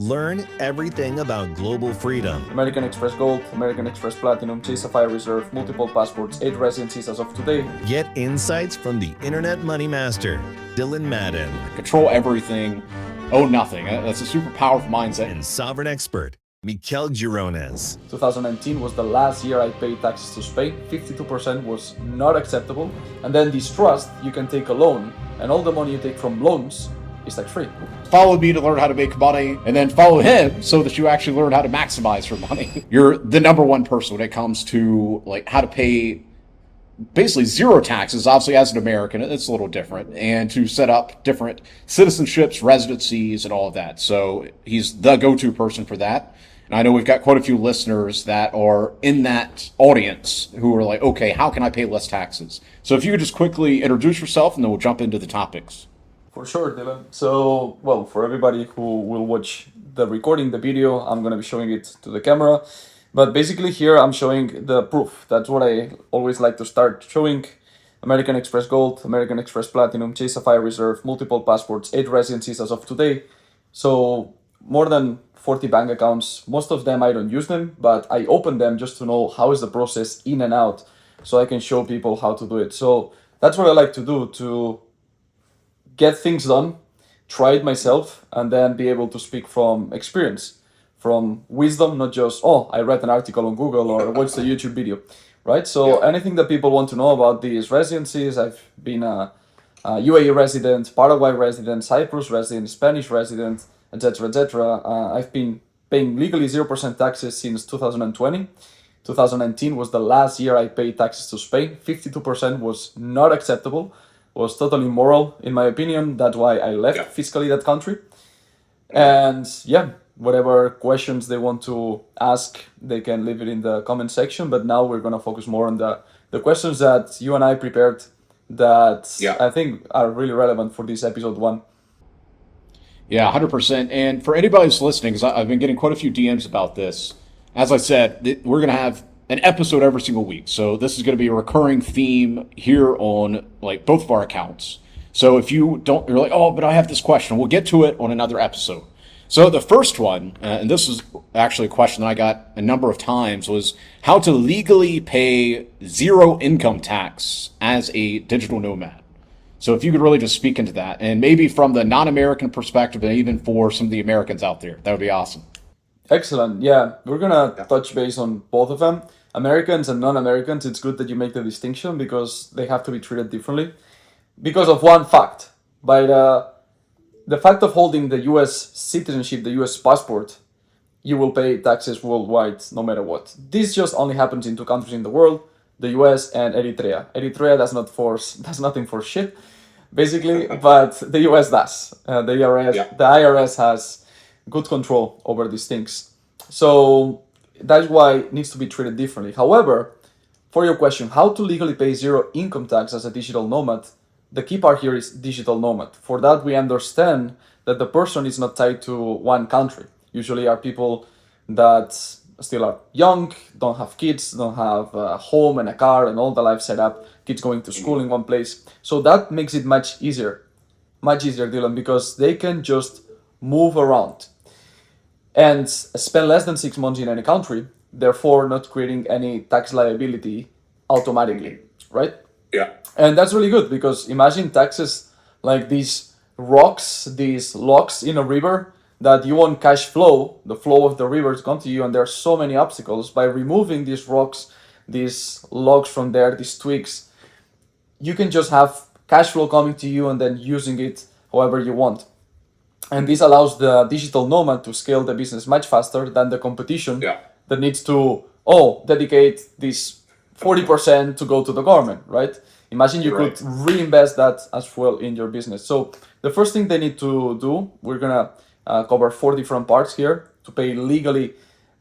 Learn everything about global freedom. American Express Gold, American Express Platinum, Chase Sapphire Reserve, multiple passports, 8 residencies as of today. Get insights from the Internet Money Master, Dylan Madden, Control everything, own nothing. That's a super powerful mindset. and sovereign expert, Miquel Gironès. 2019 was the last year I paid taxes to Spain. 52% was not acceptable. And then this trust, you can take a loan, and all the money you take from loans is tax-free. Follow me to learn how to make money, and then follow him so that you actually learn how to maximize your money. You're the number one person when it comes to like how to pay basically zero taxes. Obviously, as an American, it's a little different, and to set up different citizenships, residencies, and all of that. So he's the go-to person for that. And I know we've got quite a few listeners that are in that audience who are like, okay, how can I pay less taxes? So if you could just quickly introduce yourself, and then we'll jump into the topics. For sure, Dylan. So, well, for everybody who will watch the recording, the video, I'm going to be showing it to the camera. But basically here I'm showing the proof. That's what I always like to start showing. American Express Gold, American Express Platinum, Chase Sapphire Reserve, multiple passports, 8 residencies as of today. So more than 40 bank accounts. Most of them I don't use them, but I open them just to know how is the process in and out so I can show people how to do it. So that's what I like to do, to get things done, try it myself, and then be able to speak from experience, from wisdom, not just, oh, I read an article on Google or watched a YouTube video, right? So anything that people want to know about these residencies, I've been a UAE resident, Paraguay resident, Cyprus resident, Spanish resident, etc., etc. I've been paying legally 0% taxes since 2020. 2019 was the last year I paid taxes to Spain. 52% was not acceptable, was totally immoral, in my opinion. That's why I left fiscally that country. And yeah, whatever questions they want to ask, they can leave it in the comment section. But now we're going to focus more on the questions that you and I prepared that I think are really relevant for this episode 1. Yeah, 100%. And for anybody who's listening, because I've been getting quite a few DMs about this, as I said, we're going to have an episode every single week. So this is going to be a recurring theme here on like both of our accounts. So if you don't, you're like, oh, but I have this question. We'll get to it on another episode. So the first one, and this is actually a question that I got a number of times, was how to legally pay zero income tax as a digital nomad. So if you could really just speak into that, and maybe from the non-American perspective, and even for some of the Americans out there, that would be awesome. Excellent. Yeah, we're gonna touch base on both of them. Americans and non-Americans, it's good that you make the distinction because they have to be treated differently. Because of one fact, by the fact of holding the US citizenship, the US passport, you will pay taxes worldwide no matter what. This just only happens in 2 countries in the world, the US and Eritrea. Eritrea does nothing for shit, basically, but the US does. The IRS has good control over these things. So that's why it needs to be treated differently. However, for your question, how to legally pay zero income tax as a digital nomad, the key part here is digital nomad. For that, we understand that the person is not tied to one country. Usually are people that still are young, don't have kids, don't have a home and a car and all the life set up, kids going to school in one place. So that makes it much easier, Dylan, because they can just move around and spend less than 6 months in any country, therefore not creating any tax liability automatically, right? And that's really good because imagine taxes like these rocks, these logs in a river that you want cash flow, the flow of the river to come to you, and there are so many obstacles. By removing these rocks, these logs from there, these twigs, you can just have cash flow coming to you and then using it however you want. And this allows the digital nomad to scale the business much faster than the competition that needs to, dedicate this 40% to go to the government, right? Imagine you could reinvest that as well in your business. So the first thing they need to do, we're gonna cover 4 different parts here to pay legally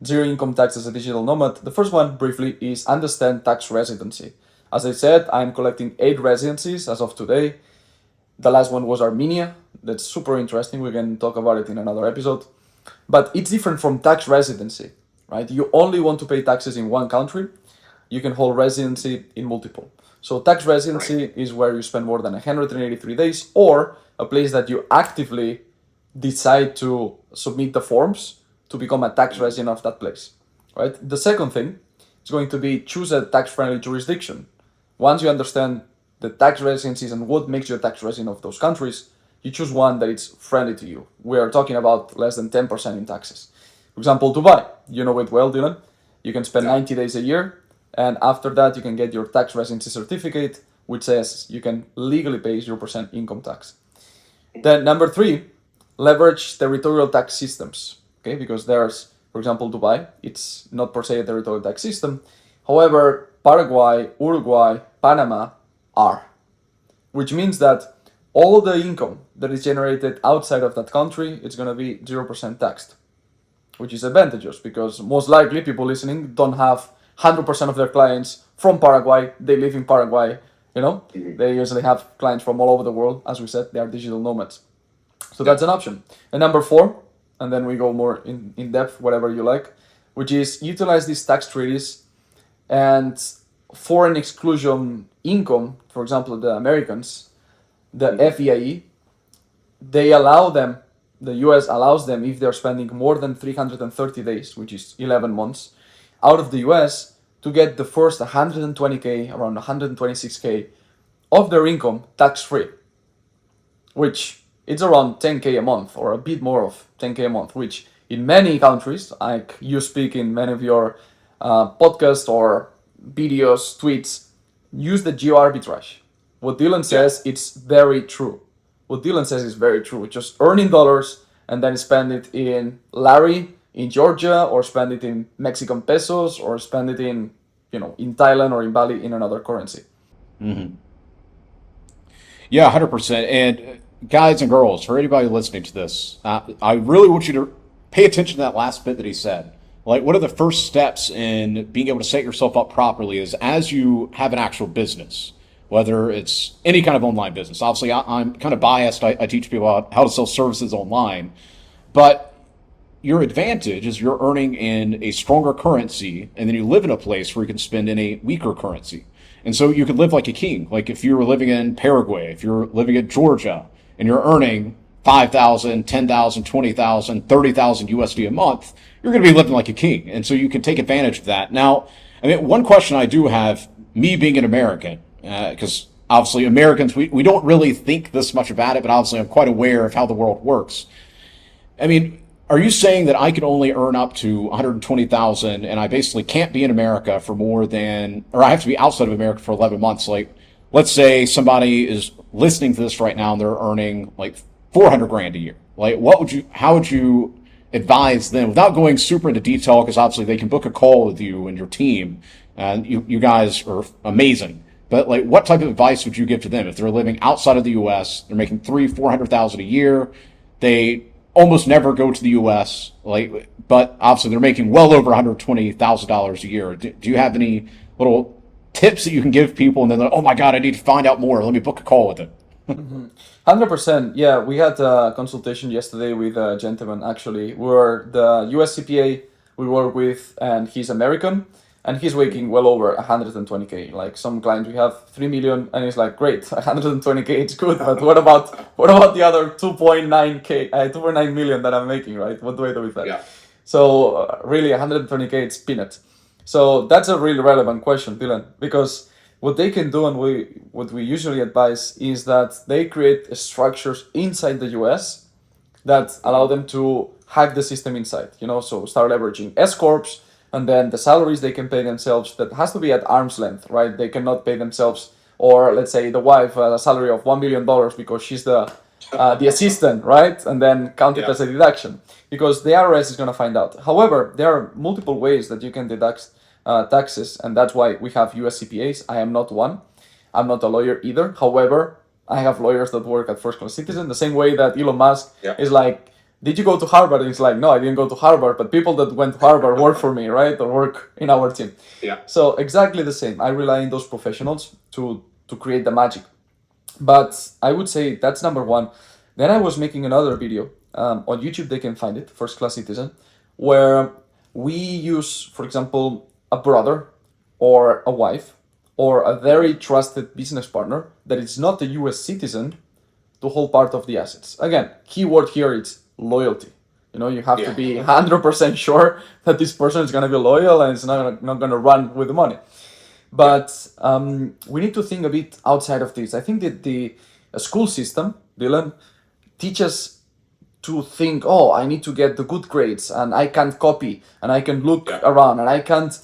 zero income tax as a digital nomad. The first one, briefly, is understand tax residency. As I said, I'm collecting 8 residencies as of today. The last one was Armenia. That's super interesting. We can talk about it in another episode. But it's different from tax residency, right? You only want to pay taxes in one country. You can hold residency in multiple. So tax residency is where you spend more than 183 days or a place that you actively decide to submit the forms to become a tax resident of that place, right? The second thing is going to be choose a tax-friendly jurisdiction. Once you understand the tax residencies and what makes you a tax resident of those countries, you choose one that is friendly to you. We are talking about less than 10% in taxes. For example, Dubai, you know it well, Dylan. You can spend 90 days a year, and after that, you can get your tax residency certificate, which says you can legally pay 0% income tax. Then number three, leverage territorial tax systems. Okay, because there's, for example, Dubai. It's not per se a territorial tax system. However, Paraguay, Uruguay, Panama are, which means that all the income that is generated outside of that country is going to be 0% taxed, which is advantageous because most likely people listening don't have 100% of their clients from Paraguay. They live in Paraguay. They usually have clients from all over the world. As we said, they are digital nomads. So that's an option. And number four, and then we go more in depth, whatever you like, which is utilize these tax treaties and foreign exclusion income. For example, the Americans, the FEIE, the US allows them, if they're spending more than 330 days, which is 11 months, out of the US, to get the first 120K, around 126K of their income tax-free, which it's around 10K a month or a bit more of 10K a month, which in many countries, like you speak in many of your podcasts or videos, tweets, use the geo arbitrage. What Dylan says, it's very true. What Dylan says is very true. Just earn in dollars and then spend it in lari in Georgia, or spend it in Mexican pesos, or spend it in, in Thailand or in Bali in another currency. Yeah, 100%. And guys and girls, for anybody listening to this, I really want you to pay attention to that last bit that he said. Like, what are the first steps in being able to set yourself up properly is as you have an actual business, whether it's any kind of online business. Obviously, I'm kind of biased. I teach people how to sell services online. But your advantage is you're earning in a stronger currency, and then you live in a place where you can spend in a weaker currency. And so you could live like a king. Like if you were living in Paraguay, if you're living in Georgia, and you're earning 5,000, 10,000, 20,000, 30,000 USD a month, you're going to be living like a king. And so you can take advantage of that. Now, I mean, one question I do have, me being an American, because obviously Americans, we don't really think this much about it, but obviously I'm quite aware of how the world works. I mean, are you saying that I can only earn up to 120,000 and I basically can't be in America for more than, or I have to be outside of America for 11 months? Like, let's say somebody is listening to this right now and they're earning like 400 grand a year. Like, how would you advise them without going super into detail? Because obviously they can book a call with you and your team, and you guys are amazing. But like, what type of advice would you give to them if they're living outside of the U.S.? They're making 400,000 a year. They almost never go to the U.S. But obviously they're making well over $120,000 a year. Do you have any little tips that you can give people? And then they're like, oh my God, I need to find out more. Let me book a call with them. 100%. Yeah, we had a consultation yesterday with a gentleman. Actually, we're the US CPA we work with, and he's American. And he's making well over 120K. Like some clients, we have 3 million, and it's like, great, 120K, it's good. But what about the other 2.9 million that I'm making, right? What do I do with that? Yeah. So really, 120K, it's peanuts. So that's a really relevant question, Dylan, because what they can do, and what we usually advise, is that they create structures inside the US that allow them to hack the system inside. So start leveraging S corps. And then the salaries they can pay themselves, that has to be at arm's length, right? They cannot pay themselves, or let's say the wife, a salary of $1 million because she's the assistant, right? And then count it as a deduction, because the IRS is going to find out. However, there are multiple ways that you can deduct taxes, and that's why we have US CPAs. I am not one. I'm not a lawyer either. However, I have lawyers that work at First Class Citizen, the same way that Elon Musk is like, did you go to Harvard? And it's like, no, I didn't go to Harvard, but people that went to Harvard work for me, right? Or work in our team. Yeah. So exactly the same. I rely on those professionals to create the magic. But I would say that's number one. Then I was making another video on YouTube. They can find it, First Class Citizen, where we use, for example, a brother or a wife or a very trusted business partner that is not a US citizen to hold part of the assets. Again, keyword here is loyalty. You have to be 100% sure that this person is going to be loyal and is not going to run with the money. But we need to think a bit outside of this. I think that the school system, Dylan, teaches to think, oh, I need to get the good grades and I can't copy and I can look around and I can't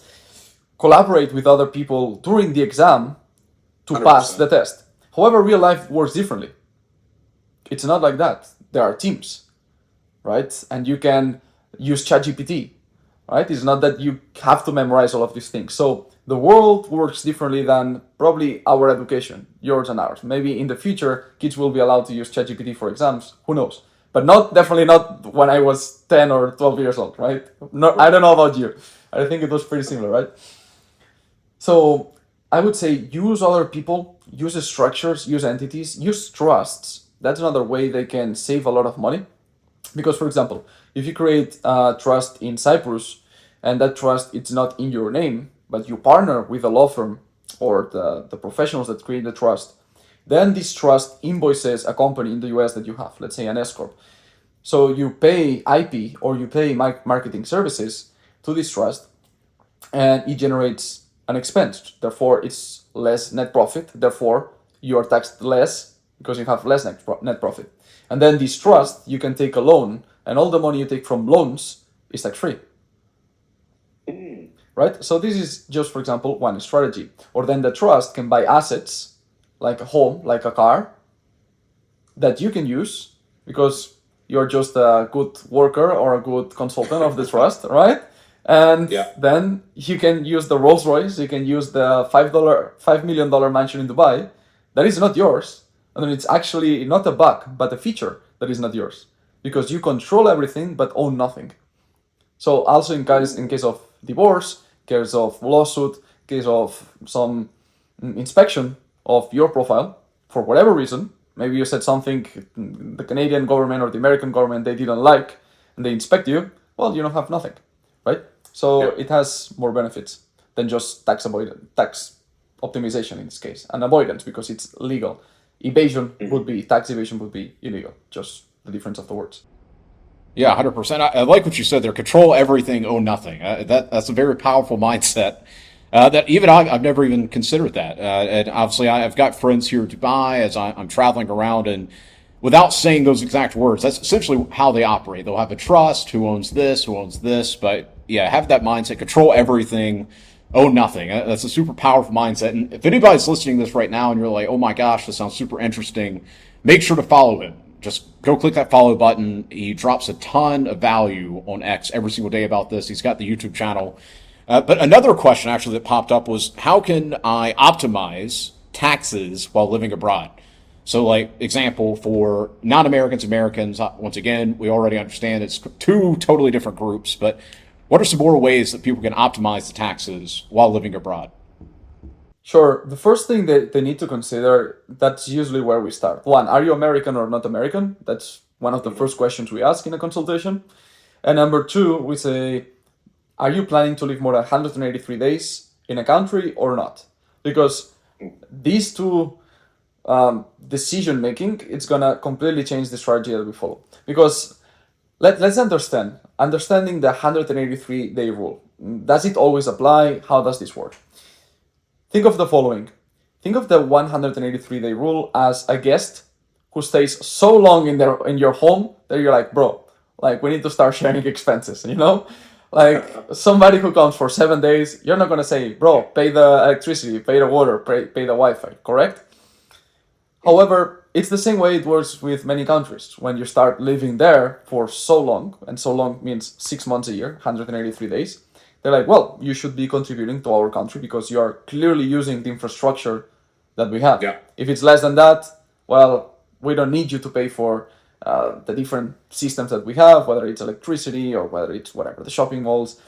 collaborate with other people during the exam to 100%. pass the test. However, real life works differently. It's not like that. There are teams, right? And you can use ChatGPT, right? It's not that you have to memorize all of these things. So the world works differently than probably our education, yours and ours. Maybe in the future, kids will be allowed to use ChatGPT for exams. Who knows? But definitely not when I was 10 or 12 years old, right? No, I don't know about you. I think it was pretty similar, right? So I would say use other people, use structures, use entities, use trusts. That's another way they can save a lot of money. Because, for example, if you create a trust in Cyprus and that trust it's not in your name, but you partner with a law firm or the professionals that create the trust, then this trust invoices a company in the US that you have, let's say an S Corp. So you pay IP or you pay marketing services to this trust and it generates an expense. Therefore, it's less net profit. Therefore, you are taxed less because you have less net profit. And then this trust, you can take a loan and all the money you take from loans is tax-free. Right? So this is just, for example, one strategy. Or then the trust can buy assets like a home, like a car, that you can use because you're just a good worker or a good consultant of the trust, right? And then you can use the Rolls Royce, you can use the $5 million mansion in Dubai that is not yours. And then it's actually not a bug, but a feature that is not yours because you control everything but own nothing. So also in case of divorce, case of lawsuit, case of some inspection of your profile, for whatever reason, maybe you said something the Canadian government or the American government they didn't like, and they inspect you, well, you don't have nothing, right? So it has more benefits than just tax optimization in this case, and avoidance because it's legal. Evasion would be, tax evasion would be illegal, just the difference of the words. Yeah, 100%. I like what you said there. Control everything, own nothing. That's a very powerful mindset. That even I've never even considered that. And obviously, I've got friends here in Dubai as I'm traveling around, and without saying those exact words, that's essentially how they operate. They'll have a trust, who owns this, but yeah, have that mindset, control everything, own nothing. That's a super powerful mindset. And if anybody's listening to this right now and you're like, oh my gosh, this sounds super interesting, make sure to follow him. Just go click that follow button. He drops a ton of value on X every single day about this. He's got the YouTube channel. But another question actually that popped up was, how can I optimize taxes while living abroad? So like example for non-Americans, Americans, once again, we already understand it's two totally different groups, but what are some more ways that people can optimize the taxes while living abroad? Sure. The first thing that they need to consider, that's usually where we start. One, are you American or not American? That's one of the first questions we ask in a consultation. And number two, we say, are you planning to live more than 183 days in a country or not? Because these two decision making, it's going to completely change the strategy that we follow. Because let's understanding the 183-day rule. Does it always apply? How does this work? Think of the following. Think of the 183-day rule as a guest who stays so long in your home that you're like, bro, like we need to start sharing expenses, you know? Like somebody who comes for 7 days, you're not going to say, bro, pay the electricity, pay the water, pay the Wi-Fi, correct? However, it's the same way it works with many countries. When you start living there for so long, and so long means 6 months a year, 183 days, they're like, well, you should be contributing to our country because you are clearly using the infrastructure that we have. Yeah. If it's less than that, well, we don't need you to pay for the different systems that we have, whether it's electricity or whether it's whatever, the shopping malls,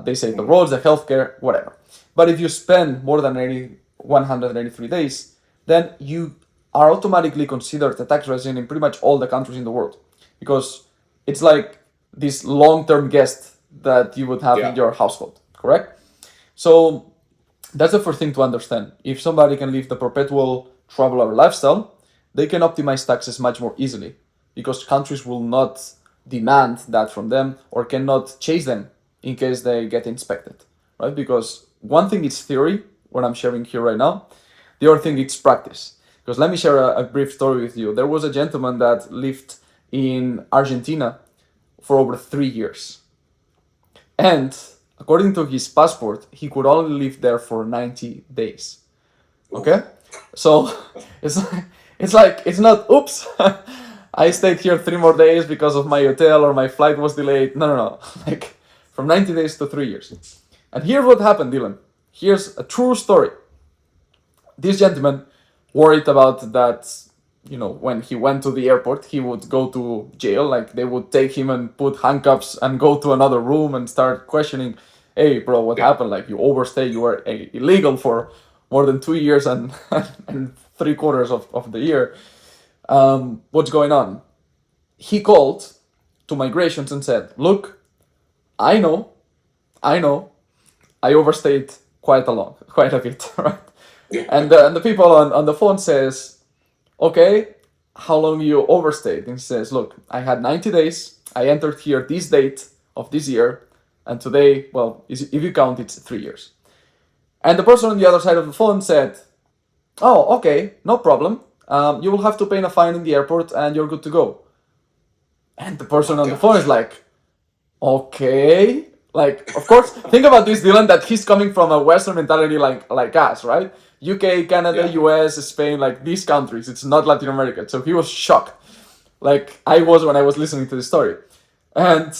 they say the roads, the healthcare, whatever. But if you spend more than 183 days, then you are automatically considered a tax resident in pretty much all the countries in the world because it's like this long-term guest that you would have in your household, correct? So that's the first thing to understand. If somebody can live the perpetual traveler lifestyle, they can optimize taxes much more easily because countries will not demand that from them or cannot chase them in case they get inspected, right? Because one thing is theory, what I'm sharing here right now. The other thing is practice. Because let me share a brief story with you. There was a gentleman that lived in Argentina for over 3 years. And according to his passport, he could only live there for 90 days. Okay? So it's not, oops, I stayed here 3 more days because of my hotel or my flight was delayed. No. Like from 90 days to 3 years. And here's what happened, Dylan. Here's a true story. This gentleman worried about that, when he went to the airport, he would go to jail. Like they would take him and put handcuffs and go to another room and start questioning, hey, bro, what happened? Like you overstay, you were illegal for more than 2 years and 3/4 of the year. What's going on? He called to migrations and said, look, I know, I overstayed quite a bit, right? And the people on the phone says, okay, how long you overstayed? And he says, look, I had 90 days. I entered here this date of this year. And today, well, if you count, it's 3 years. And the person on the other side of the phone said, oh, okay, no problem. You will have to pay a fine in the airport and you're good to go. And the person on the phone is like, okay. Like, of course, think about this, Dylan, that he's coming from a Western mentality like us, right? UK, Canada, US, Spain, like these countries. It's not Latin America. So he was shocked, like I was when I was listening to the story. And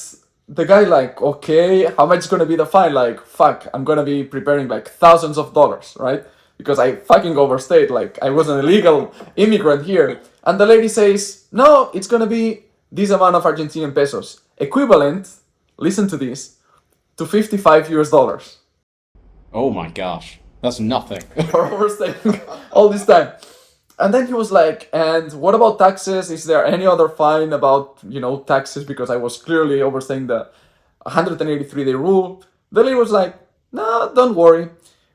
the guy like, okay, how much is going to be the fine? Like, fuck, I'm going to be preparing like thousands of dollars, right? Because I fucking overstayed. Like, I was an illegal immigrant here. And the lady says, no, it's going to be this amount of Argentinian pesos. Equivalent, listen to this, to $55. Oh my gosh. That's nothing. For overstaying all this time. And then he was like, and what about taxes? Is there any other fine about, taxes? Because I was clearly overstaying the 183-day rule. The lady was like, no, don't worry.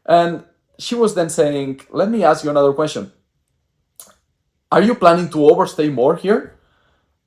And she was then saying, let me ask you another question. Are you planning to overstay more here?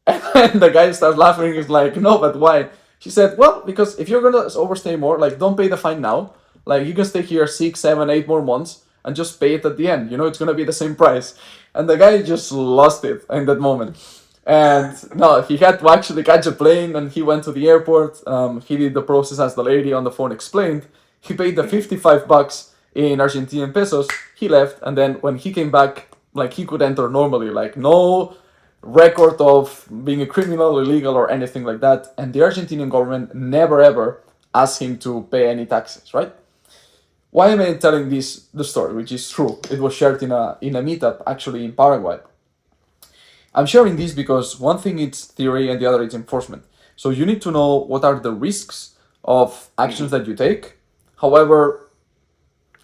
And the guy starts laughing. He's like, no, but why? She said, well, because if you're going to overstay more, like, don't pay the fine now. Like, you can stay here 6, 7, 8 more months and just pay it at the end. It's going to be the same price. And the guy just lost it in that moment. And no, he had to actually catch a plane and he went to the airport. He did the process as the lady on the phone explained. He paid the $55 in Argentinian pesos. He left. And then when he came back, like, he could enter normally. Like, no record of being a criminal, illegal, or anything like that. And the Argentinian government never ever asked him to pay any taxes, right? Why am I telling the story, which is true? It was shared in a meetup, actually, in Paraguay. I'm sharing this because one thing is theory and the other is enforcement. So you need to know what are the risks of actions that you take. However,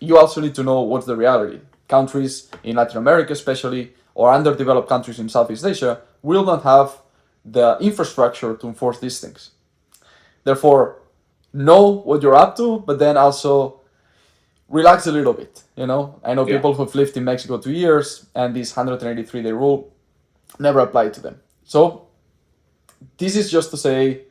you also need to know what's the reality. Countries in Latin America especially, or underdeveloped countries in Southeast Asia, will not have the infrastructure to enforce these things. Therefore, know what you're up to, but then also relax a little bit. I know people who've lived in Mexico 2 years and this 183-day rule never applied to them. So this is just to say,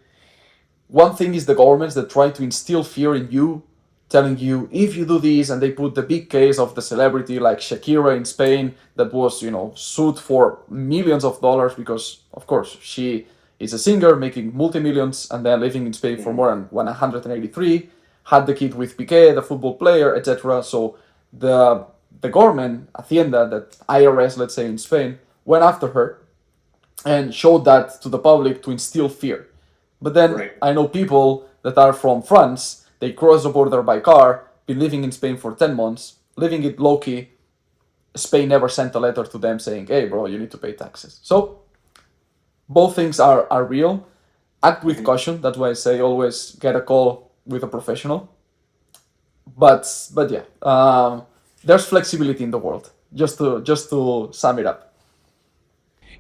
one thing is the governments that try to instill fear in you, telling you, if you do this, and they put the big case of the celebrity like Shakira in Spain that was, sued for millions of dollars because, of course, she is a singer making multi-millions and then living in Spain for more than 183, had the kid with Piqué, the football player, etc. So the government, Hacienda, that IRS, let's say in Spain, went after her and showed that to the public to instill fear. But then I know people that are from France. They cross the border by car, been living in Spain for 10 months, living it low-key. Spain never sent a letter to them saying, hey, bro, you need to pay taxes. So both things are real. Act with caution. That's why I say always get a call with a professional. But yeah, there's flexibility in the world, just to sum it up.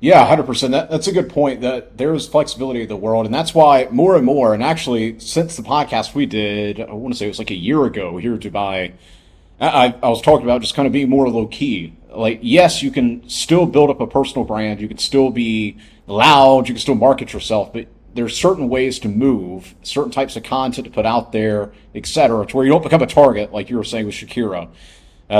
Yeah, 100%. That's a good point, that there's flexibility in the world. And that's why more and more, and actually since the podcast we did, I want to say it was like a year ago here in Dubai, I was talking about just kind of being more low key. Like, yes, you can still build up a personal brand. You can still be loud. You can still market yourself. But there's certain ways to move, certain types of content to put out there, etc., to where you don't become a target, like you were saying with Shakira.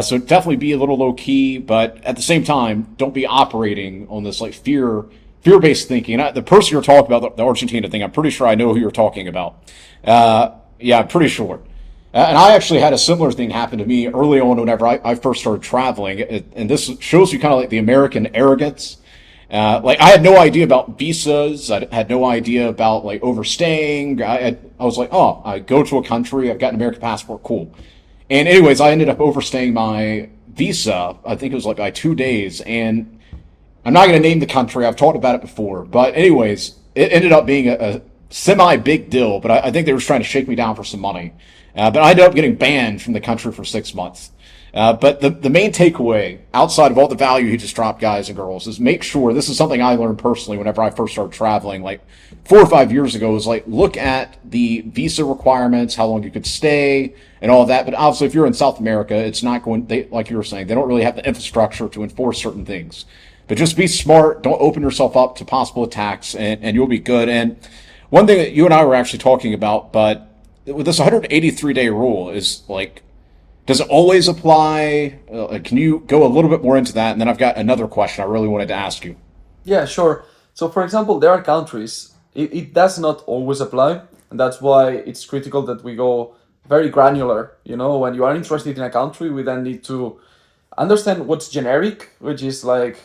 So definitely be a little low key, but at the same time, don't be operating on this like fear-based thinking. The person you're talking about, the Argentina thing, I'm pretty sure I know who you're talking about. Yeah, I'm pretty sure. And I actually had a similar thing happen to me early on whenever I first started traveling. And this shows you kind of like the American arrogance. Like I had no idea about visas. I had no idea about like overstaying. I was like, oh, I go to a country. I've got an American passport. Cool. And anyways, I ended up overstaying my visa. I think it was like by 2 days. And I'm not going to name the country. I've talked about it before. But anyways, it ended up being a semi-big deal. But I think they were trying to shake me down for some money. But I ended up getting banned from the country for 6 months. But the main takeaway, outside of all the value he just dropped, guys and girls, is make sure, this is something I learned personally whenever I first started traveling, like 4 or 5 years ago, is like look at the visa requirements, how long you could stay, and all of that. But obviously, if you're in South America, it's not going, like you were saying, they don't really have the infrastructure to enforce certain things. But just be smart, don't open yourself up to possible attacks, and you'll be good. And one thing that you and I were actually talking about, but with this 183-day rule is like, does it always apply? Can you go a little bit more into that? And then I've got another question I really wanted to ask you. Yeah, sure. So, for example, there are countries, it does not always apply. And that's why it's critical that we go very granular. You know, when you are interested in a country, we then need to understand what's generic, which is like,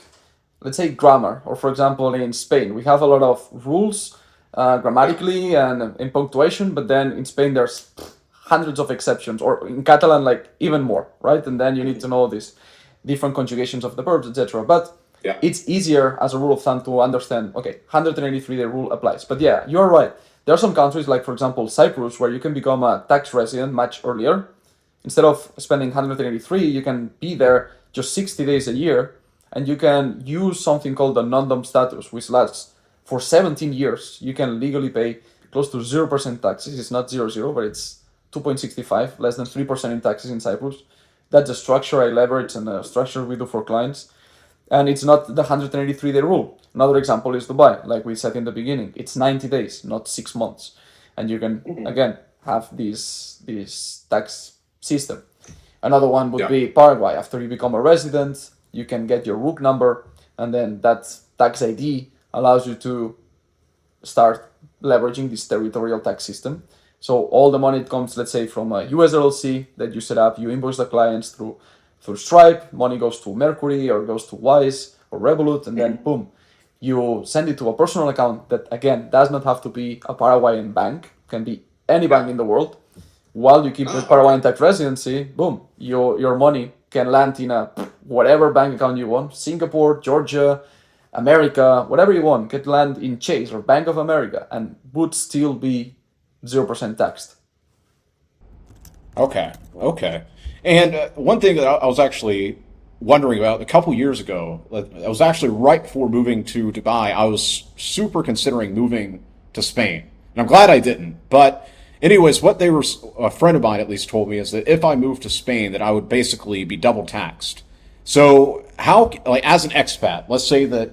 let's say, grammar. Or, for example, in Spain, we have a lot of rules grammatically and in punctuation, but then in Spain, there's hundreds of exceptions, or in Catalan, like even more, right? And then you need to know these different conjugations of the verbs, etc. But Yeah. it's easier as a rule of thumb to understand, okay, 183-day rule applies. But yeah, you're right. There are some countries, like for example, Cyprus, where you can become a tax resident much earlier. Instead of spending 183, you can be there just 60 days a year, and you can use something called the non-dom status, which lasts for 17 years. You can legally pay close to 0% taxes. It's not 0, but it's 2.65, less than 3% in taxes in Cyprus. That's the structure I leverage and the structure we do for clients. And it's not the 183-day rule. Another example is Dubai, like we said in the beginning. It's 90 days, not 6 months. And you can, again, have this tax system. Another one would be Paraguay. After you become a resident, you can get your RUC number, and then that tax ID allows you to start leveraging this territorial tax system. So all the money comes, let's say, from a US LLC that you set up, you invoice the clients through Stripe, money goes to Mercury or goes to Wise or Revolut, and then boom, you send it to a personal account that, again, does not have to be a Paraguayan bank, can be any bank in the world. While you keep the Paraguayan tax residency, boom, your money can land in a whatever bank account you want, Singapore, Georgia, America, whatever you want, could land in Chase or Bank of America and would still be 0% taxed. Okay. And one thing that I was actually wondering about a couple years ago, I was actually right before moving to Dubai, I was super considering moving to Spain. And I'm glad I didn't. But anyways, what they were, a friend of mine at least told me, is that if I moved to Spain, that I would basically be double taxed. So how, like as an expat, let's say that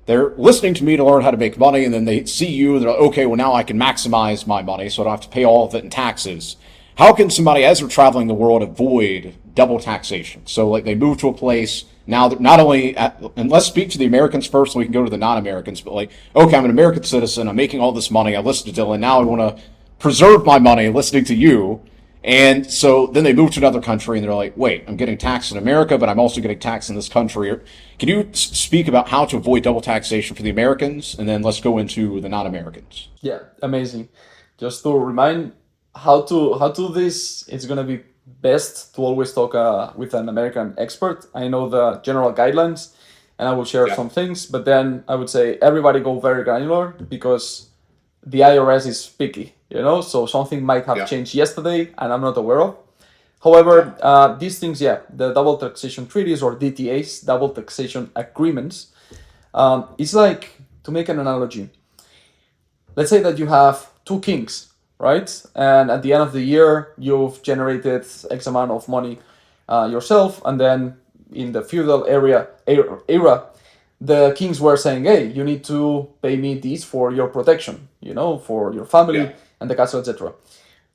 they're listening to me to learn how to make money, and then they see you, and they're like, okay, well now I can maximize my money, so I don't have to pay all of it in taxes. How can somebody, as they're traveling the world, avoid double taxation? So like they move to a place, now that not only, and let's speak to the Americans first, and we can go to the non-Americans, but like, okay, I'm an American citizen, I'm making all this money, I listen to Dylan, now I want to preserve my money listening to you. And so then they move to another country and they're like, wait, I'm getting taxed in America, but I'm also getting taxed in this country. Can you speak about how to avoid double taxation for the Americans? And then let's go into the non-Americans. Yeah, amazing. Just to remind how to do this, it's going to be best to always talk with an American expert. I know the general guidelines and I will share some things, but then I would say everybody go very granular because the IRS is picky, so something might have changed yesterday and I'm not aware of. However, these things, the double taxation treaties or DTAs, double taxation agreements, it's like, to make an analogy, let's say that you have two kings, right? And at the end of the year, you've generated X amount of money yourself, and then in the feudal era, the kings were saying, hey, you need to pay me this for your protection, for your family and the castle, etc.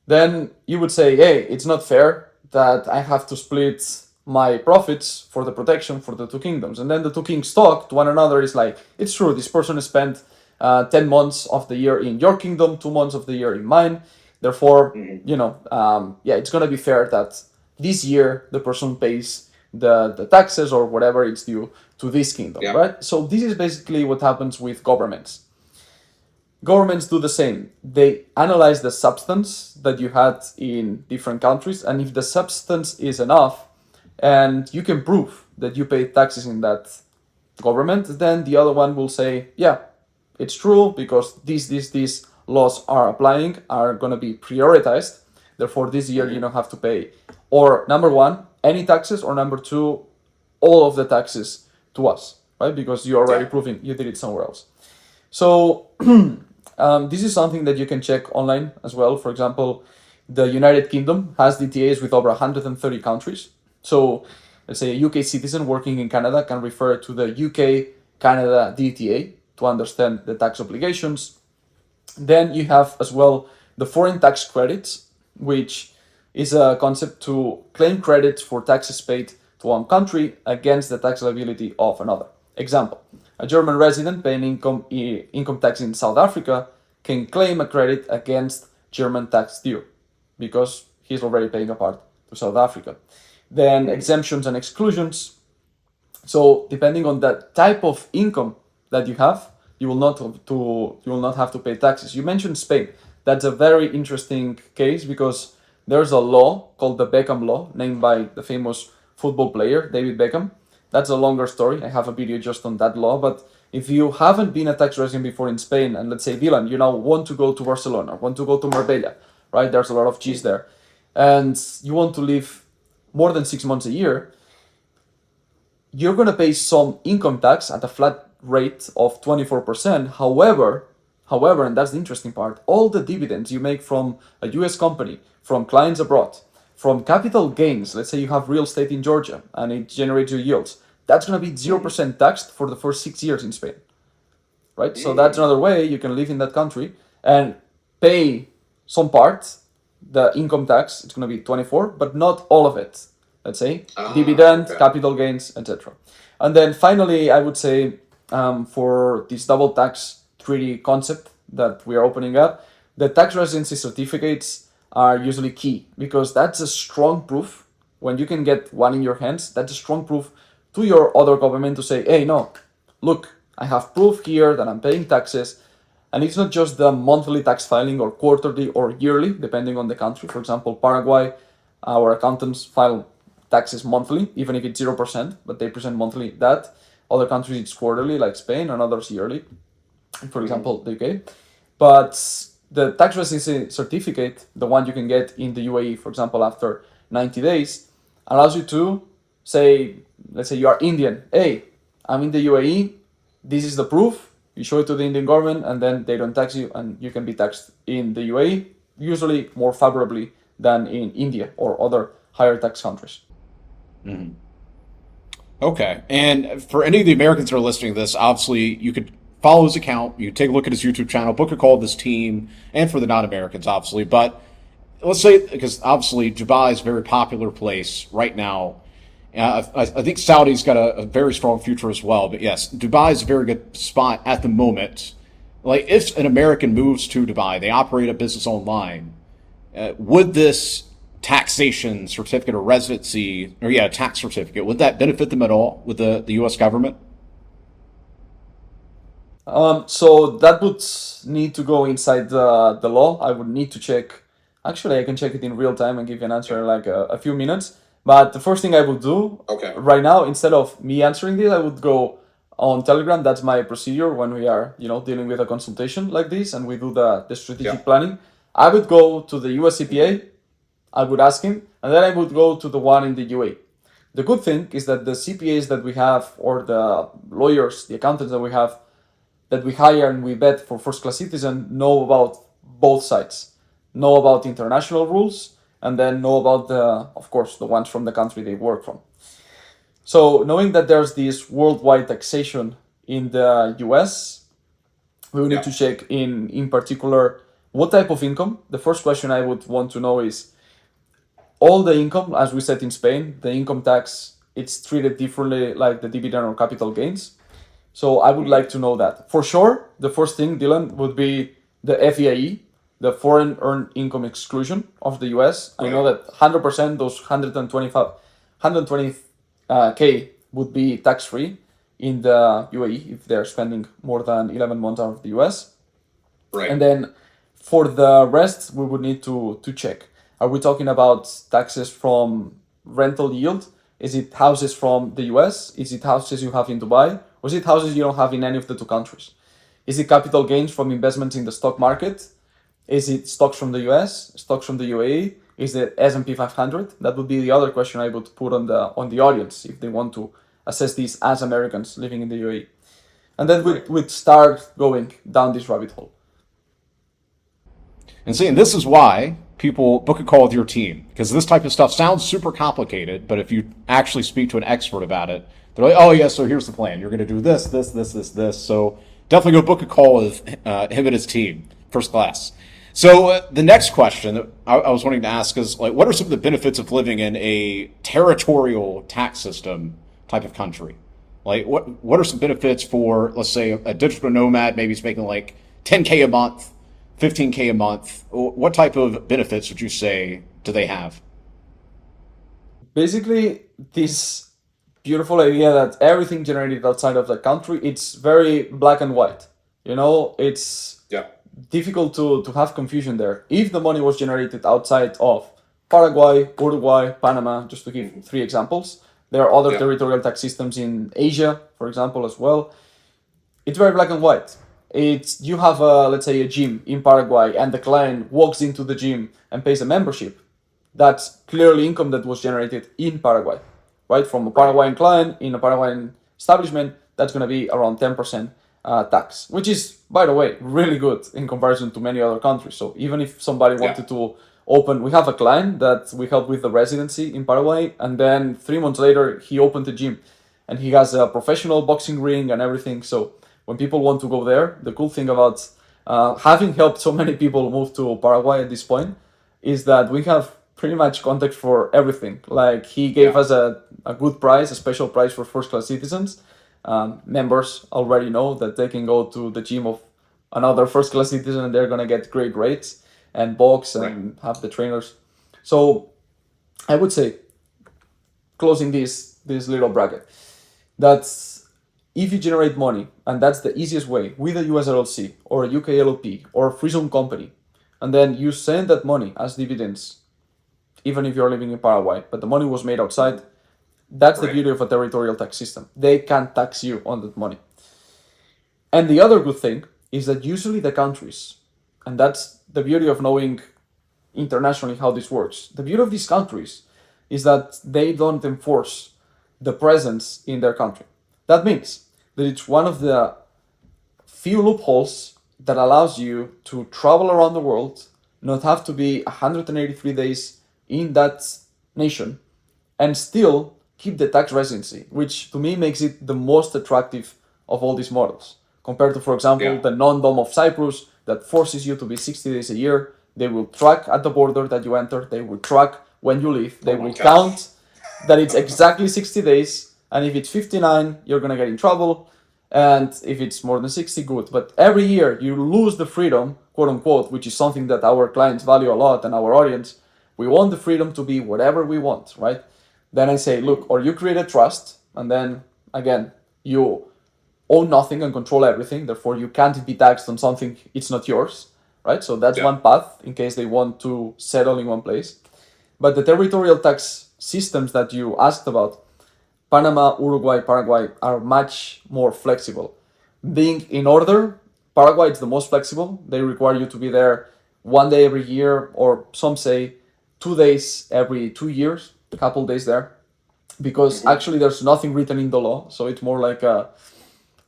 Then you would say, hey, it's not fair that I have to split my profits for the protection for the two kingdoms. And then the two kings talk to one another. It's like, it's true, this person spent 10 months of the year in your kingdom, 2 months of the year in mine. Therefore, it's going to be fair that this year the person pays the taxes or whatever it's due to this kingdom, right? So this is basically what happens with governments. Governments do the same. They analyze the substance that you had in different countries, and if the substance is enough and you can prove that you paid taxes in that government, then the other one will say, yeah, it's true because these laws are going to be prioritized. Therefore, this year you don't have to pay, or number one, any taxes, or number two, all of the taxes to us, right? Because you're already proving you did it somewhere else. So this is something that you can check online as well. For example, the United Kingdom has DTAs with over 130 countries. So let's say a UK citizen working in Canada can refer to the UK-Canada DTA to understand the tax obligations. Then you have as well the foreign tax credits, which is a concept to claim credits for taxes paid to one country against the tax liability of another. Example, a German resident paying income tax in South Africa can claim a credit against German tax due because he's already paying a part to South Africa. Then exemptions and exclusions. So depending on the type of income that you have, you will not have to pay taxes. You mentioned Spain. That's a very interesting case because there's a law called the Beckham law, named by the famous football player David Beckham. That's a longer story. I have a video just on that law. But if you haven't been a tax resident before in Spain, and let's say, Dylan, you now want to go to Barcelona, want to go to Marbella, right? There's a lot of cheese there. And you want to live more than 6 months a year, you're going to pay some income tax at a flat rate of 24%. However, and that's the interesting part, all the dividends you make from a US company, from clients abroad, from capital gains, let's say you have real estate in Georgia and it generates your yields, that's going to be 0% taxed for the first 6 years in Spain, right? So that's another way you can live in that country and pay some part, the income tax, it's going to be 24, but not all of it. Let's say dividend, capital gains, etc. And then finally, I would say for this double tax treaty concept that we are opening up, the tax residency certificates are usually key because that's a strong proof. When you can get one in your hands, that's a strong proof to your other government to say, hey, no, look, I have proof here that I'm paying taxes. And it's not just the monthly tax filing or quarterly or yearly, depending on the country. For example, Paraguay, our accountants file taxes monthly, even if it's 0%, but they present monthly that. Other countries, it's quarterly, like Spain, and others yearly. For example, the UK. But the tax residency certificate, the one you can get in the UAE, for example, after 90 days, allows you to say, let's say you are Indian. Hey, I'm in the UAE. This is the proof. You show it to the Indian government, and then they don't tax you, and you can be taxed in the UAE, usually more favorably than in India or other higher tax countries. Okay. And for any of the Americans who are listening to this, obviously you could follow his account, you take a look at his YouTube channel, book a call with his team, and for the non-Americans, obviously. But let's say, because obviously Dubai is a very popular place right now. I think Saudi's got a very strong future as well. But yes, Dubai is a very good spot at the moment. Like if an American moves to Dubai, they operate a business online, would this taxation certificate or residency, or tax certificate, would that benefit them at all with the U.S. government? So that would need to go inside the law. I would need to check. Actually, I can check it in real time and give you an answer in like a few minutes. But the first thing I would do right now, instead of me answering this, I would go on Telegram. That's my procedure when we are, dealing with a consultation like this and we do the strategic planning. I would go to the US CPA. I would ask him, and then I would go to the one in the UAE. The good thing is that the CPAs that we have, or the lawyers, the accountants that we have, that we hire and we vet for first class citizen, know about both sides, know about international rules, and then know about of course, the ones from the country they work from. So knowing that there's this worldwide taxation in the US, we would need to check in particular what type of income. The first question I would want to know is all the income, as we said in Spain, the income tax, it's treated differently like the dividend or capital gains. So I would like to know that. For sure, the first thing, Dylan, would be the FEIE, the foreign earned income exclusion of the US. I know that 100%, those 120K would be tax free in the UAE if they're spending more than 11 months out of the US. Right. And then for the rest, we would need to check. Are we talking about taxes from rental yield? Is it houses from the US? Is it houses you have in Dubai? Or is it houses you don't have in any of the two countries? Is it capital gains from investments in the stock market? Is it stocks from the US? Stocks from the UAE? Is it S&P 500? That would be the other question I would put on the audience if they want to assess these as Americans living in the UAE. And then we'd start going down this rabbit hole. And see, and this is why people book a call with your team, because this type of stuff sounds super complicated, but if you actually speak to an expert about it, they're like, oh, yeah, so here's the plan. You're going to do this, this, this, this, this. So definitely go book a call with him and his team, first class. So the next question that I was wanting to ask is, like, what are some of the benefits of living in a territorial tax system type of country? Like, what are some benefits for, let's say, a digital nomad, maybe he's making like 10K a month, 15K a month? What type of benefits would you say do they have? Basically, this beautiful idea that everything generated outside of the country, it's very black and white. You know, it's difficult to have confusion there. If the money was generated outside of Paraguay, Uruguay, Panama, just to give three examples, there are other territorial tax systems in Asia, for example, as well. It's very black and white. It's you have let's say a gym in Paraguay and the client walks into the gym and pays a membership. That's clearly income that was generated in Paraguay, right? From a Paraguayan client in a Paraguayan establishment, that's going to be around 10% tax, which is, by the way, really good in comparison to many other countries. So even if somebody wanted to open, we have a client that we help with the residency in Paraguay, and then 3 months later, he opened a gym and he has a professional boxing ring and everything. So when people want to go there, the cool thing about having helped so many people move to Paraguay at this point is that we have pretty much contact for everything. Like he gave us a good price, a special price for first class citizens. Members already know that they can go to the gym of another first class citizen and they're gonna get great rates and box and have the trainers. So I would say, closing this little bracket, that's if you generate money, and that's the easiest way, with a US LLC or a UK LLP or a free zone company, and then you send that money as dividends, even if you're living in Paraguay, but the money was made outside, that's the beauty of a territorial tax system. They can tax you on that money. And the other good thing is that usually the countries, and that's the beauty of knowing internationally how this works, the beauty of these countries is that they don't enforce the presence in their country. That means that it's one of the few loopholes that allows you to travel around the world, not have to be 183 days in that nation, and still keep the tax residency, which to me makes it the most attractive of all these models. Compared to, for example, the non-dom of Cyprus that forces you to be 60 days a year. They will track at the border that you enter. They will track when you leave. They will count that it's exactly 60 days. And if it's 59, you're going to get in trouble. And if it's more than 60, good. But every year you lose the freedom, quote unquote, which is something that our clients value a lot and our audience. We want the freedom to be whatever we want, right? Then I say, look, or you create a trust, and then again, you own nothing and control everything. Therefore, you can't be taxed on something it's not yours, right? So that's one path in case they want to settle in one place. But the territorial tax systems that you asked about, Panama, Uruguay, Paraguay, are much more flexible. Being in order, Paraguay is the most flexible. They require you to be there 1 day every year, or some say 2 days every 2 years, a couple days there, because actually there's nothing written in the law. So it's more like a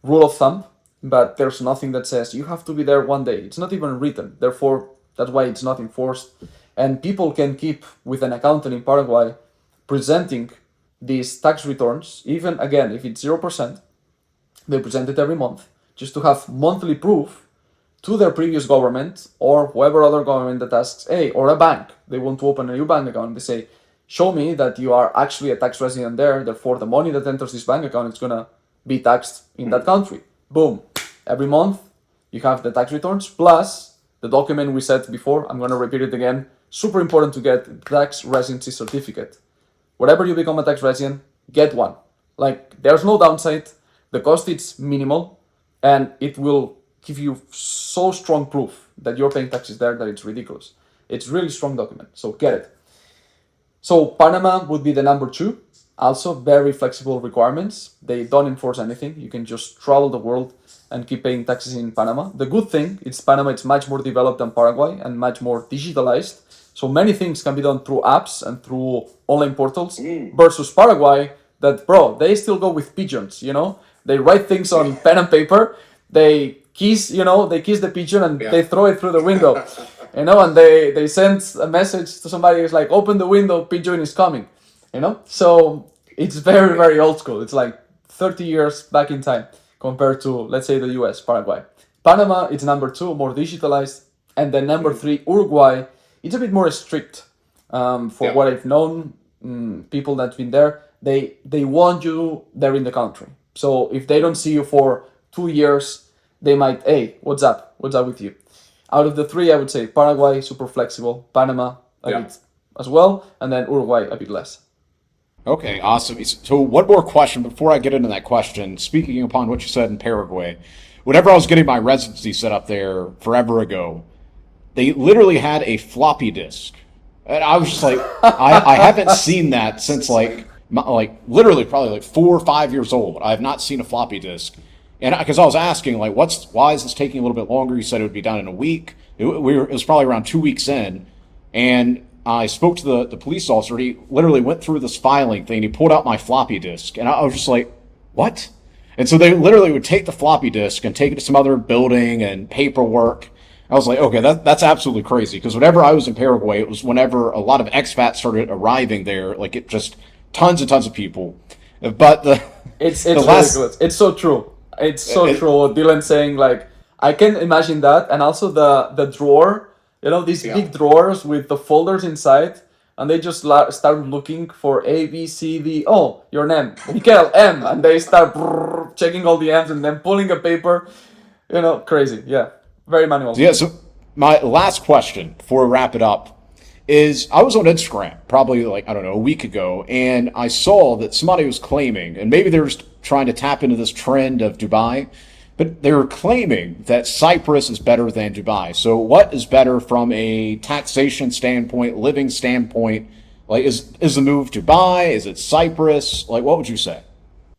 rule of thumb, but there's nothing that says you have to be there 1 day. It's not even written. Therefore, that's why it's not enforced. And people can keep with an accountant in They present it every month just to have monthly proof to their previous government or whoever other government that asks, hey, or a bank, they want to open a new bank account. They say, show me that you are actually a tax resident there. Therefore, the money that enters this bank account is going to be taxed in that country. Boom. Every month, you have the tax returns plus the document we said before. I'm going to repeat it again. Super important to get tax residency certificate. Whenever you become a tax resident, get one. Like, there's no downside. The cost is minimal, and it will give you so strong proof that you're paying taxes there that it's ridiculous. It's really strong document, so get it. So Panama would be the number 2. Also very flexible requirements. They don't enforce anything. You can just travel the world and keep paying taxes in Panama. The good thing is Panama is much more developed than Paraguay and much more digitalized. So many things can be done through apps and through online portals versus Paraguay that, bro, they still go with pigeons, you know? They write things on pen and paper. They kiss the pigeon and they throw it through the window, you know, and they send a message to somebody who's like, open the window, pigeon is coming, you know? So it's very, very old school. It's like 30 years back in time compared to, let's say, the US, Paraguay. Panama, it's number 2, more digitalized. And then number 3, Uruguay, it's a bit more strict. For what I've known, people that've been there, they want you there in the country. So if they don't see you for 2 years, they might, hey, what's up? What's up with you? Out of the 3, I would say Paraguay, super flexible, Panama, a bit as well, and then Uruguay, a bit less. Okay, awesome. So one more question before I get into that question. Speaking upon what you said in Paraguay, whenever I was getting my residency set up there forever ago, they literally had a floppy disk. And I was just like, I haven't seen that since like literally probably like 4 or 5 years old. I have not seen a floppy disk. And because I was asking, like, why is this taking a little bit longer? You said it would be done in a week. It was probably around 2 weeks in. And I spoke to the police officer. He literally went through this filing thing. He pulled out my floppy disk. And I was just like, what? And so they literally would take the floppy disk and take it to some other building and paperwork. I was like, okay, that's absolutely crazy. Because whenever I was in Paraguay, it was whenever a lot of expats started arriving there, like it just tons and tons of people. But it's ridiculous. It's so true. It's so true. Dylan saying like, I can imagine that. And also the drawer, you know, these big drawers with the folders inside. And they just start looking for A, B, C, D. Oh, your name, Miquel, M. And they start checking all the M's and then pulling a paper. You know, crazy. Yeah. Very manual. Yeah, so my last question before we wrap it up is I was on Instagram probably like, I don't know, a week ago, and I saw that somebody was claiming, and maybe they were just trying to tap into this trend of Dubai, but they were claiming that Cyprus is better than Dubai. So what is better from a taxation standpoint, living standpoint? Like, is the move Dubai? Is it Cyprus? Like, what would you say?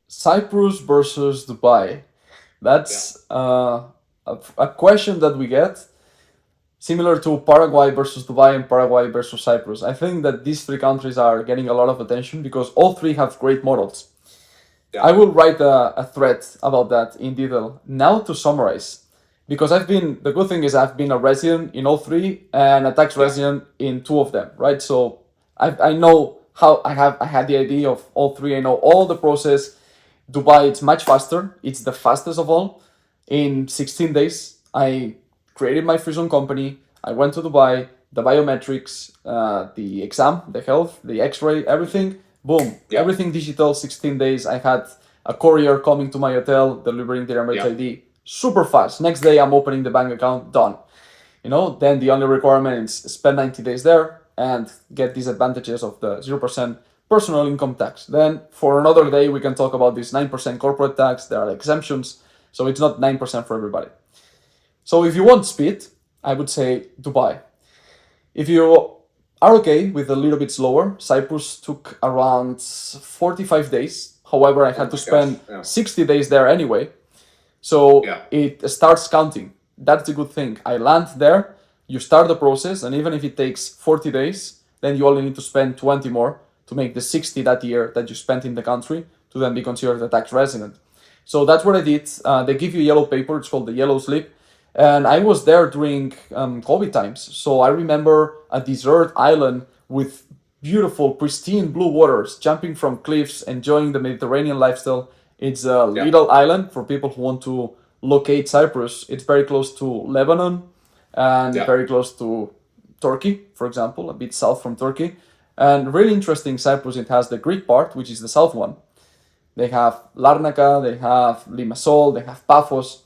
Cyprus versus Dubai. That's a question that we get, similar to Paraguay versus Dubai and Paraguay versus Cyprus. I think that these 3 countries are getting a lot of attention because all 3 have great models. I will write a thread about that in detail. Now to summarize, because the good thing is I've been a resident in all 3 and a tax resident in 2 of them, right? So I know how I had the idea of all 3. I know all the process. Dubai, it's much faster. It's the fastest of all. In 16 days, I created my free zone company. I went to Dubai, the biometrics, the exam, the health, the x-ray, everything. Boom. Everything digital, 16 days. I had a courier coming to my hotel, delivering the Emirates ID. Super fast. Next day, I'm opening the bank account, done. You know, then the only requirement is spend 90 days there and get these advantages of the 0% personal income tax. Then for another day, we can talk about this 9% corporate tax. There are exemptions. So it's not 9% for everybody. So if you want speed, I would say Dubai. If you are okay with a little bit slower, Cyprus took around 45 days. However, I had to spend 60 days there anyway. So it starts counting. That's the good thing. I land there, you start the process, and even if it takes 40 days, then you only need to spend 20 more to make the 60 that year that you spent in the country to then be considered a tax resident. So that's what I did. They give you yellow paper. It's called the yellow slip. And I was there during COVID times. So I remember a desert island with beautiful, pristine blue waters, jumping from cliffs, enjoying the Mediterranean lifestyle. It's a little island for people who want to locate Cyprus. It's very close to Lebanon and very close to Turkey, for example, a bit south from Turkey. And really interesting, Cyprus, it has the Greek part, which is the south one. They have Larnaca, they have Limassol, they have Paphos,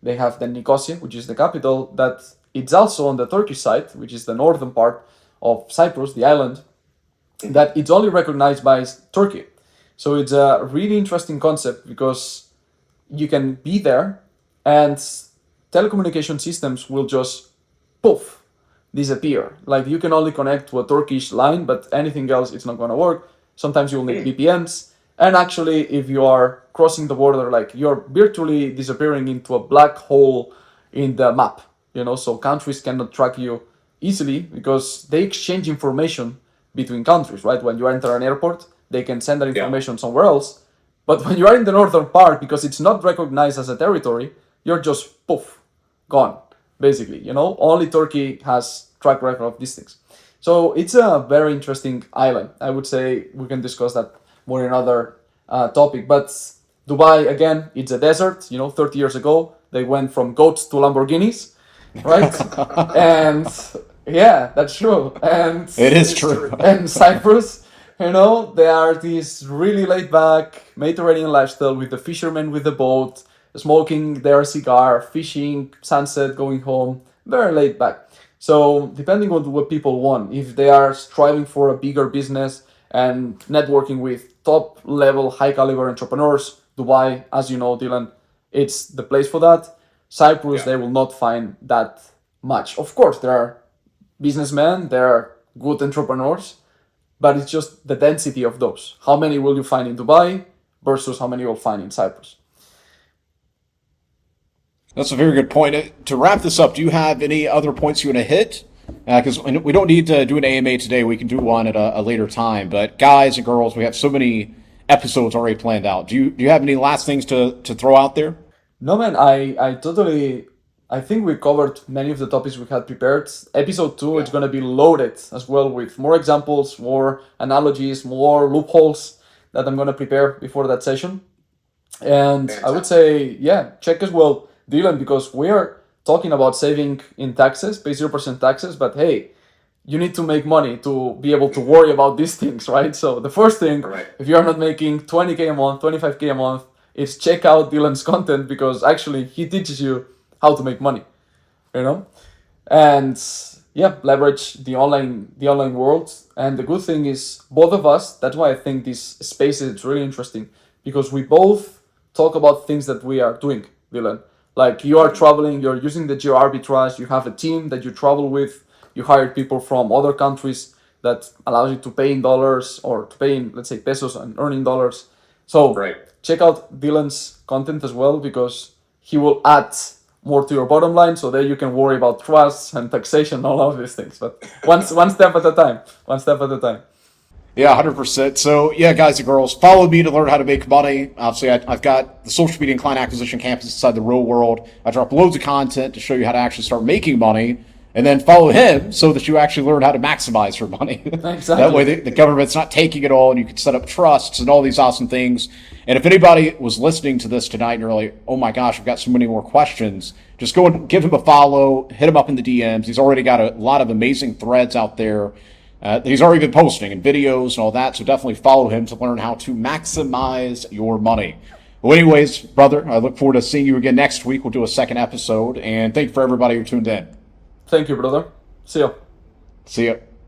they have the Nicosia, which is the capital, that it's also on the Turkish side, which is the northern part of Cyprus, the island, that it's only recognized by Turkey. So it's a really interesting concept because you can be there and telecommunication systems will just poof, disappear. Like you can only connect to a Turkish line, but anything else, it's not going to work. Sometimes you'll need VPNs. And actually, if you are crossing the border, like you're virtually disappearing into a black hole in the map, so countries cannot track you easily because they exchange information between countries, right? When you enter an airport, they can send that information somewhere else. But when you are in the northern part, because it's not recognized as a territory, you're just poof, gone, basically. Only Turkey has track record of these things. So it's a very interesting island. I would say we can discuss that more in another topic. But Dubai, again, it's a desert. 30 years ago, they went from goats to Lamborghinis, right? And yeah, that's true. And It is true. And Cyprus, they are this really laid back Mediterranean lifestyle with the fishermen with the boat, smoking their cigar, fishing, sunset, going home, very laid back. So depending on what people want, if they are striving for a bigger business and networking with top level, high caliber entrepreneurs, Dubai, as you know, Dylan, it's the place for that. Cyprus, they will not find that much. Of course, there are businessmen, there are good entrepreneurs, but it's just the density of those. How many will you find in Dubai versus how many you'll find in Cyprus? That's a very good point. To wrap this up, do you have any other points you want to hit? Because we don't need to do an AMA today. We can do one at a later time. But guys and girls, we have so many episodes already planned out. Do you have any last things to throw out there? No, man, I think we covered many of the topics we had prepared. Episode 2 is going to be loaded as well with more examples, more analogies, more loopholes that I'm going to prepare before that session. And I would say, check as well, Dylan, because we are talking about saving in taxes, pay 0% taxes, but hey, you need to make money to be able to worry about these things, right? So the first thing, if you're not making 20K a month, 25K a month, is check out Dylan's content because actually he teaches you how to make money, and leverage the online world. And the good thing is both of us, that's why I think this space is really interesting, because we both talk about things that we are doing, Dylan. Like you are traveling, you're using the geo arbitrage, you have a team that you travel with, you hired people from other countries that allows you to pay in dollars or to pay in, let's say, pesos and earn in dollars. So check out Dylan's content as well, because he will add more to your bottom line, so that you can worry about trusts and taxation, all of these things. But one step at a time, one step at a time. Yeah, 100%. So, guys and girls, follow me to learn how to make money. Obviously, I've got the social media and client acquisition campus inside the real world. I drop loads of content to show you how to actually start making money. And then follow him so that you actually learn how to maximize your money. Exactly. That way the government's not taking it all, and you can set up trusts and all these awesome things. And if anybody was listening to this tonight and you're like, oh my gosh, I've got so many more questions, just go and give him a follow, hit him up in the DMs. He's already got a lot of amazing threads out there. He's already been posting and videos and all that, so definitely follow him to learn how to maximize your money. Well, anyways, brother, I look forward to seeing you again next week. We'll do a second episode, and thank you for everybody who tuned in. Thank you, brother. See ya. See ya.